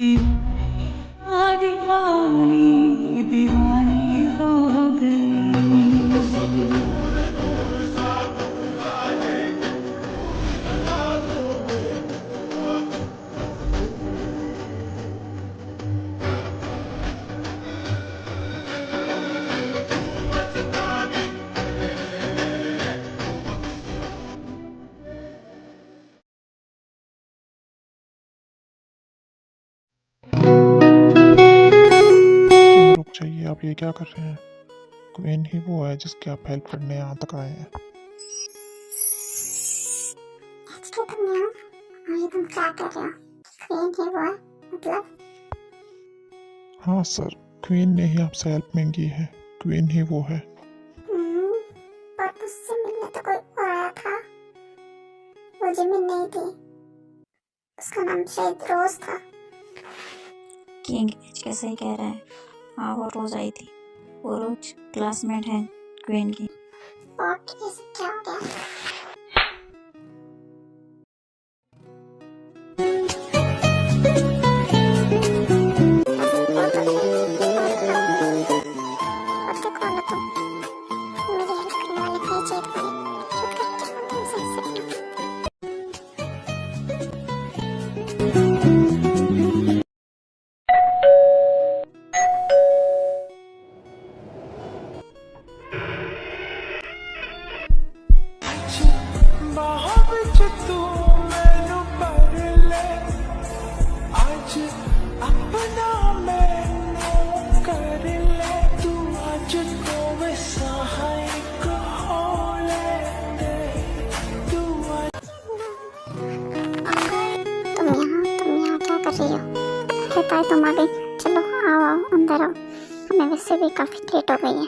दीवानी दीवानी हो गई। किंग रुक जाइए, आप ये क्या कर रहे हैं? क्वीन ही वो है जिसकी आप हेल्प करने यहाँ तक आए हैं। तुम नहीं हो और ये तुम क्या कर रहे हो? क्वीन ही वो है मतलब? हाँ सर, क्वीन ने ही आपसे हेल्प मांगी है, क्वीन ही वो है। पर मुझसे मिलने तो कोई और आया था। वो जिमिन नहीं थी, उसका नाम शायद रोज था। किंग एचके सही कह रहा है। हाँ वो रोज आई थी, वो रोज क्लासमेट है क्वीन की। और ये सब क्या हो गया? तुम यहाँ क्या कर रही हो? कहता है तुम आ गई। चलो आओ आओ अंदर आओ, हमें वैसे भी काफी लेट हो गई है।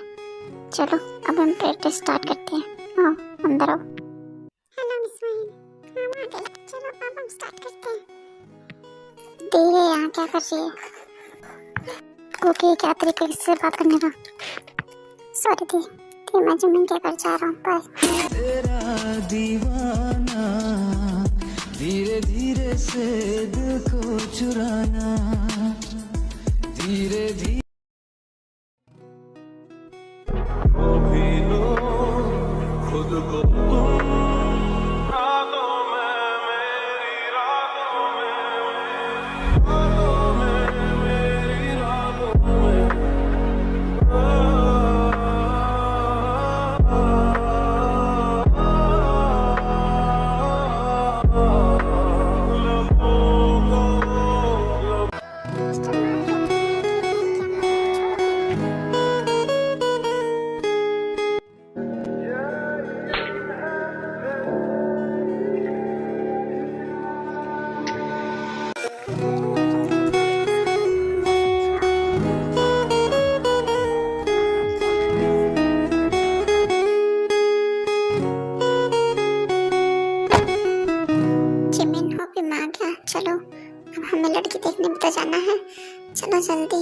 चलो अब हम प्रैक्टिस स्टार्ट करते हैं। आओ अंदर आओ। हेलो मिस माहिन, हम आ गए। चलो अब हम स्टार्ट करते हैं। धीरे, यहाँ क्या कर रही है? ओके, क्या तरीके से बात करने का? सॉरी दी, मैं जिमिन के घर जा रहा हूँ। बाय। तेरा दीवाना धीरे धीरे से दिल को चुराना, धीरे धीरे भी लो खुद को तुम रातों में, मेरी रातों में, रातों में, मेरी रातों में। जिमिन हो भी माँ क्या? चलो अब हमें लड़की देखने भी तो जाना है। चलो जल्दी।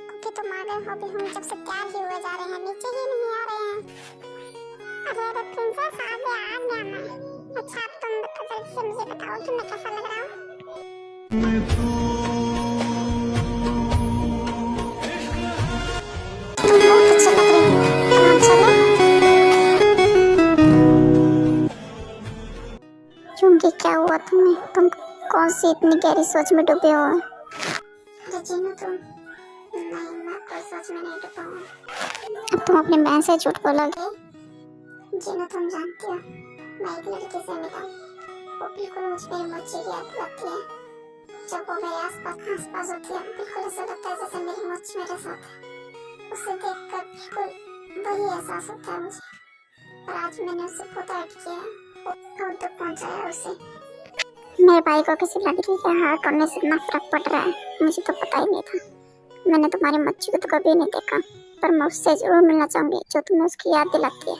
ओके तुम आ गए हो भी, हम जब से तैयार ही हुए जा रहे हैं, नीचे ही नहीं आ रहे हैं। अरे अरे प्रिंसेस आ गया मैं। अच्छा अब तुम जल्दी से मुझे बताओ कि मैं कैसा लग रहा हूँ? तुम बहुत अच्छे लग रहे हो। तो हम चले? क्योंकि क्या हुआ तुम्हें? तुम कौन सी इतनी गहरी सोच में डूबे हो? अरे जिन्नू तुम। नहीं, मैं कोई सोच में नहीं डूबा हूँ। अब तुम अपनी बहन से झूठ बोलोगे? जिन्नू तुम जानती हो, मैं एक लड़की से मिला, वो बिल्कुल मुझ पे इमोजी की याद दिलाती है। जब वो मेरे आसपास होती है, बिल्कुल ऐसा लगता है जैसे मेरी मुझ मेरे साथ है। उसे देखकर बिल्कुल वही एहसास होता है मुझे। पर आज मैंने उसे बहुत हर्ट किया है, बहुत दुख पहुंचाया उसे। मेरे भाई को किसी लड़की के हार्ट होने से इतना फर्क पड़ रहा है, मुझे तो पता ही नहीं था। मैंने तुम्हारी मच्छी को तो कभी नहीं देखा, पर मैं उससे जरूर मिलना चाहूंगी जो तुम्हें उसकी याद दिलाती है।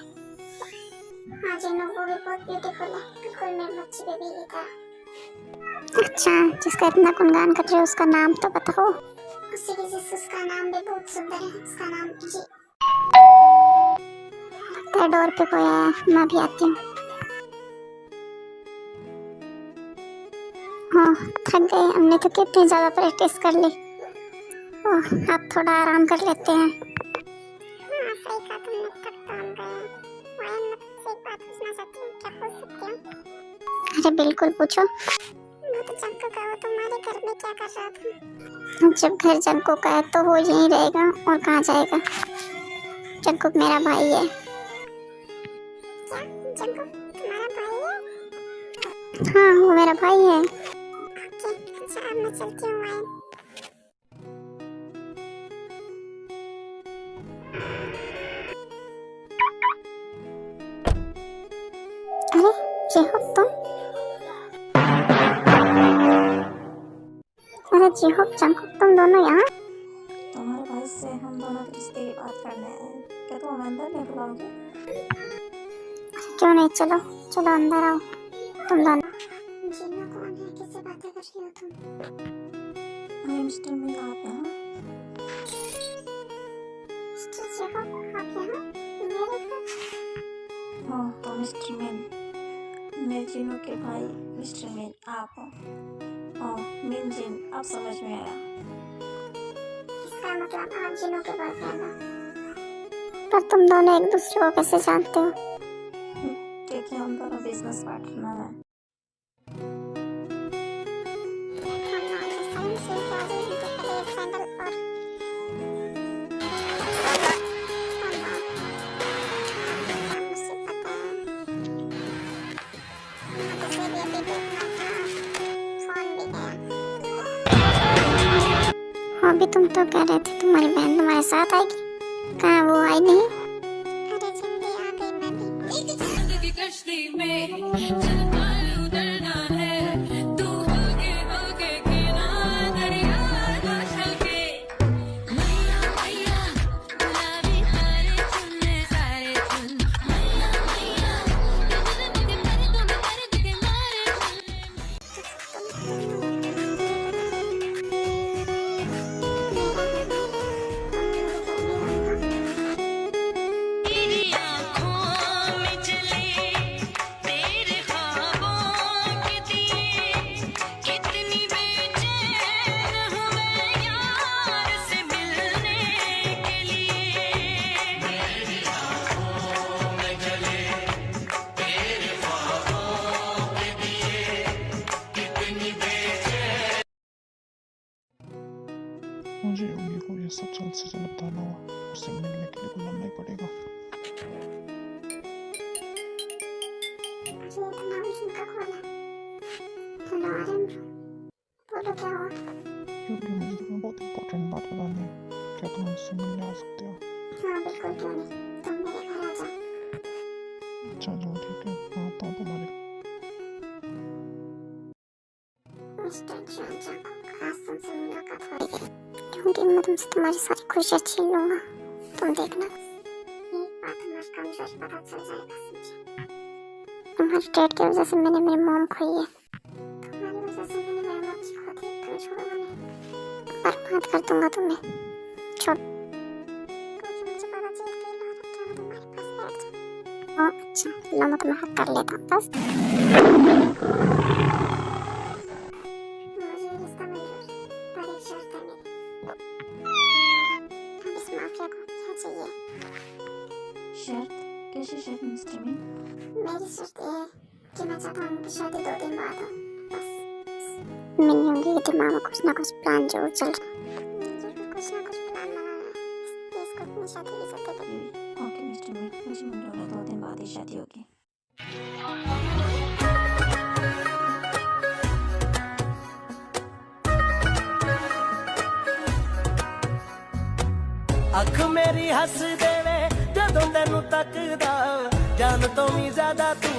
हाँ जिन्नू, वो भी बहुत ब्यूटीफुल है, बिल्कुल मेरी मच्छी बेबी की तरह। अच्छा, जिसका इतना गुणगान कर रहे हो उसका नाम तो बताओ। उसका नाम भी बहुत सुंदर है, उसका नाम जी। लगता है डोर पे कोई आया, मैं भी आती हूँ। हाँ थक गए, हमने तो कितनी ज़्यादा प्रैक्टिस कर ली। ओह अब थोड़ा आराम कर लेते हैं। हाँ सही कहा तुमने, थक तो हम गए। वाइन मैं तुमसे एक बात पूछना चाहती हूँ, क्या पूछ सकती हूँ? अरे बिल्कुल पूछो। वो तो जंको का, वो तुम्हारे घर में क्या कर रहा था? जब घर जंको का है तो वो यहीं रहेगा और कहाँ जाएगा। जंको मेरा भाई है। क्या जंको तुम्हारा भाई है? हाँ वो मेरा भाई है। ओके अच्छा अब मैं चलती हूँ वाइन। अरे ये हो तुम? अरे जी हो जंको, तुम दोनों यहाँ? तुम्हारे भाई से हम दोनों के रिश्ते की बात करने आए हैं। क्या तुम हमें अंदर नहीं बुलाओगे? क्यों नहीं, चलो चलो अंदर आओ तुम दोनों। जीना कौन है, किससे बातें कर रही हो तुम? अरे मिस्टर मीन आप यहाँ? मिस्टर जी हो आप यहाँ मेरे घर? हाँ तो मिस्टर मीन, मैं जीनू के भाई मिस्टर मीन आप हो। ओह मीन जिन, अब समझ में आया। इसका मतलब आप जीनू के बॉयफ्रेंड हो। पर तुम दोनों एक दूसरे को कैसे जानते हो? क्योंकि हम दोनों बिजनेस पार्टनर हैं। अभी तुम तो कह रहे थे तुम्हारी बहन तुम्हारे साथ आएगी, कहाँ वो आई नहीं? अरे जल्दी आ गई मैं भी। जिंदगी कश्ती में चल पार उतरना है, तू होगे किनारा दरिया का चलके। मैया मैया गुलाबी तारे चुनने सारे चुन, मैया मैया तेरे दर्द के मारे तेरी आँखों में चले तेरे ख्वाबों के दिए, कितनी बेचैन हूँ मैं यार से मिलने के लिए। तेरी आँखों में चले तेरे ख्वाबों के दिए, कितनी बेचैन। मुझे उंगली को ये सब जल्द से जल्द बताना होगा, उससे मिलने के लिए बुलाना ही पड़ेगा। अरे इतना उनका खोला। हेलो आर्यन, बोलो क्या हुआ? क्योंकि मुझे तुम्हें बहुत इंपॉर्टेंट बात बतानी है। क्या तुम मुझसे मिलने आ सकते हो? हाँ बिल्कुल, क्यों नहीं, तुम मेरे घर आ जाओ। अच्छा चलो ठीक है, मैं आता हूँ तुम्हारे। मिस्टर जॉन जंको, आज तुमसे मुलाकात हो रही है क्योंकि मैं तुमसे तुम्हारी सारी खुशियाँ छीन लूंगा। तुम देखना, एक बात हमारी कमजोरी पता चल जाएगा मुझे। तुम्हारी डेट की वजह से मैंने मेरी मॉम खोई है। तुम्हारी वजह से मैंने मेरी मॉम की खो दी, तुम छोड़ोगे नहीं। बर्बाद कर दूंगा तुम्हें। छोड़, क्योंकि मुझे बड़ा जेल फील हो रहा है, तुम्हारे पास बैठ जाओ। ओह अच्छा, लो मैं तुम्हें हक कर लेता हूँ बस। मुझे ये रिश्ता मंजूर है, पर एक शर्त है मेरी। अब इस माफिया को क्या चाहिए? शर्त? कैसी शर्त मिस्टर मीन? मेरी शर्त ये है कि मैं चाहता हूँ कि शादी 2 दिन बाद हो, बस। मिनी होंगी के दिमाग में कुछ ना कुछ प्लान जरूर चल रहा है। जरूर कुछ ना कुछ प्लान बना रहा है, इसलिए इसको अपनी शादी की इज्जत दे। ओके मिस्टर मीन, मुझे मंजूर है, 2 दिन बाद ही शादी होगी। अख मेरी हस देवे जदों तेनू तकदा, जान तो भी ज्यादा तू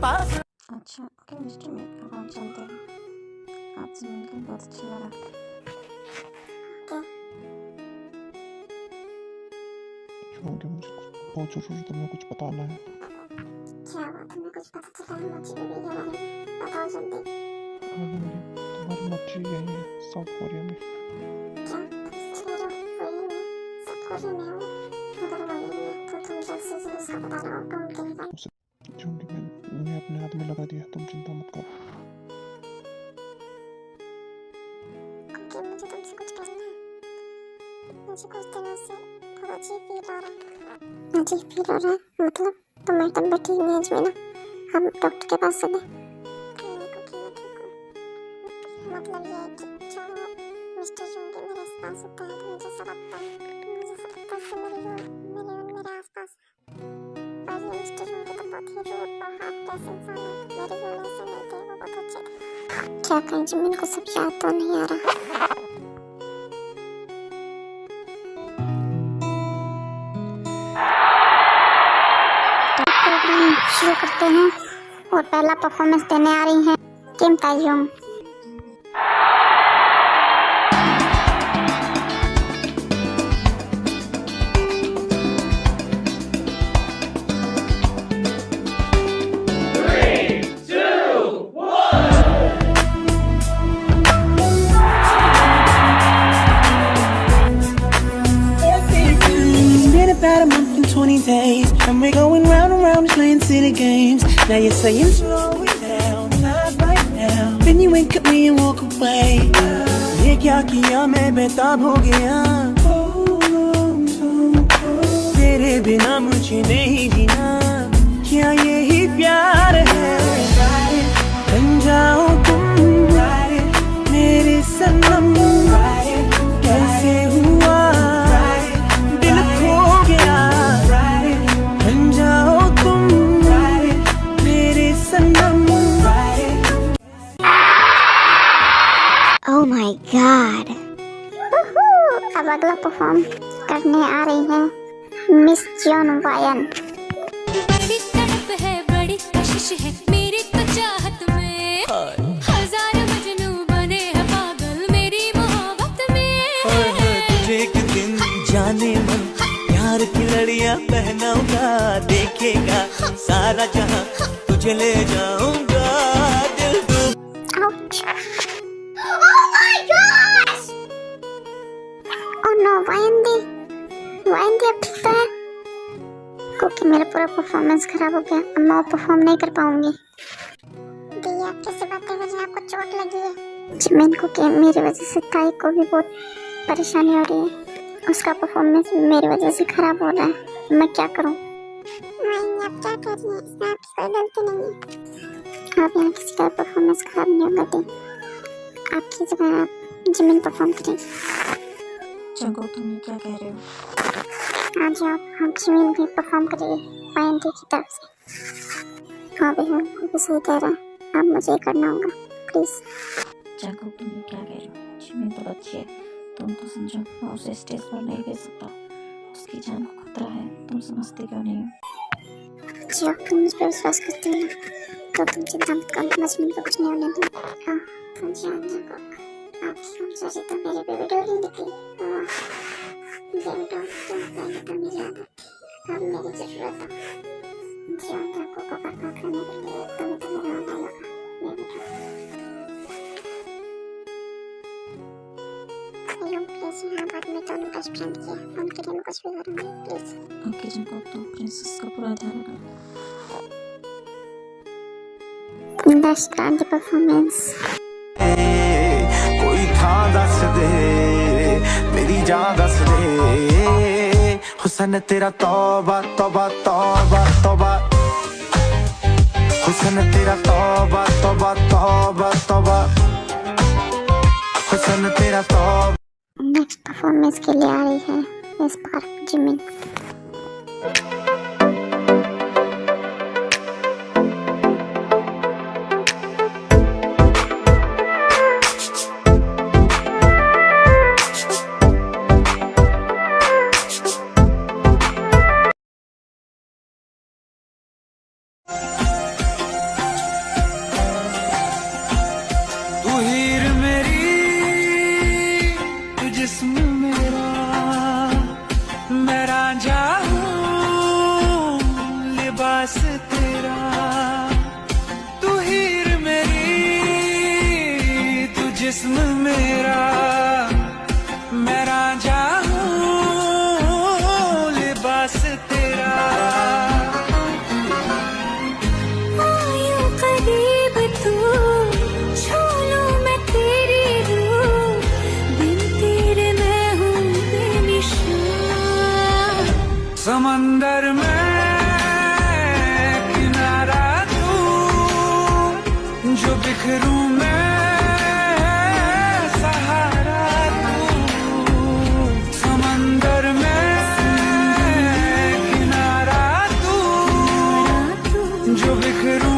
पास। अच्छा ओके मिस्टर मीन, अब हम चलते हैं। आपसे मिलकर बहुत अच्छा लगा। क्योंकि मुझे बहुत ज़रूरी तुम्हें कुछ बताना है। क्या हुआ, तुम्हें कुछ पता चला है मुझे बेबी के बारे में? बताओ जल्दी। तुम्हारी मर्जी यही है, साउथ कोरिया में। क्या तुम सच कह रहे हो? वही मैं सब कोरिया में हूँ। अगर वही है तो तुम जल्द से जल्द उसका पता लगाओ, ढूंढ के निकालो। क्योंकि मैंने अपने हाथ में लगा दिया, तुम चिंता मत करो। मुझे कुछ दिनों से बहुत अजीब फील हो रहा है। अजीब फील हो रहा है मतलब तुम्हारी तबीयत ठीक नहीं है जमीना, हम डॉक्टर के पास चले। मतलब ये है कि जो मिस्टर जून के मेरे आसपास होता है तो मुझे ऐसा लगता है कि मेरे आसपास पर ये मिस्टर जून के तो बहुत ही रूड और हार्टलेस इंसान है। मेरे जून से मिलते हैं वो बहुत अच्छे थे। क्या कहें जमीन को सब याद तो नहीं आ रहा। प्रोग्राम शुरू करते हैं और पहला परफॉर्मेंस देने आ रही हैं किम तायुंग। About a month and 20 days, and we're going round and round playing silly games. Now you're saying slow it down, not right now. Then you wink at me and walk away. ये क्या किया मैं बेताब हो गया। तेरे बिना मुझे नहीं जीना, क्या यही प्यार है? बन जाओ तुम मेरे सनम, कैसे हुआ दिल खो गया। बन जाओ तुम मेरे सनम। Oh my God! अब अगला परफॉर्म करने आ रही है मिस जॉन वायन। बड़ी तड़प है, बड़ी कशिश है मेरी तो चाहत में। हजार मजनू बने हैं पागल मेरी मोहब्बत में। तुझे एक दिन जाने मन प्यार की लड़ियां पहनाऊंगा, देखेगा सारा जहां तुझे ले जाऊंगा। दिल Ouch! Oh my gosh! Oh no, वायन दी अब ठीक तो है? क्योंकि मेरा पूरा परफॉर्मेंस खराब हो गया, अब मैं और परफॉर्म नहीं कर पाऊंगी। दी आप कैसे बातें कर रही हैं? आपको चोट लगी है? जिमिन को कि मेरी वजह से ताई को भी बहुत परेशानी हो रही है, उसका परफॉर्मेंस भी मेरी वजह से खराब हो रहा है। मैं क्या करूं? नहीं, आप क्या कर रही हैं? इसमें आपकी कोई गलती नहीं है। आप यहाँ किसी का परफॉर्मेंस खराब नहीं होगा दी। आपकी जगह आप जिमिन परफॉर्म करेंगे। जंगो तुम ये क्या कह रहे हो? आज आप जिमिन भी परफॉर्म करिए वायन दी की तरफ से। हाँ भैया, वो भी सही कह रहा है, अब मुझे करना होगा प्लीज। जंगो तुम ये क्या कह रहे हो? जिमिन तो बच्ची है, तुम तो समझो, मैं उसे स्टेज पर नहीं भेज सकता, उसकी जान को खतरा है। तुम समझते क्यों नहीं हो? जी आप तुम मुझ पर विश्वास करते हो तो तुम चिंता मत करो, मैं जिमिन को कुछ नहीं होने दूँ। हाँ तुम जानने को आपकी कमजोरी तो मेरे पे भी डोली दिखी। ये डोल तो पहले तो मेरी आदत थी, अब मेरी जरूरत है। जीवन को बर्बाद करने के लिए तुम तो मेरा होना लगा। मेरी प्लीज यहाँ बाद में दोनों बेस्ट फ्रेंड किए, उनके लिए मैं कुछ भी करूँगी प्लीज। ओके जंगो, तुम प्रिंसेस का पूरा ध्यान रखना। Let's start the performance. कोई था दस दे मेरी जान दस दे, हुसन तेरा तौबा तौबा तौबा तौबा, हुसन तेरा तौबा तौबा तौबा तौबा, हुसन तेरा तौबा। नेक्स्ट परफॉर्मेंस के लिए आ रही है स्पार्क जिमिन। तू हीर मेरी, तू जिस्म मेरा, मैं रांझा हूँ समंदर में किनारा तू, जो बिखरूं मैं सहारा तू। समंदर में किनारा तू, जो बिखरूं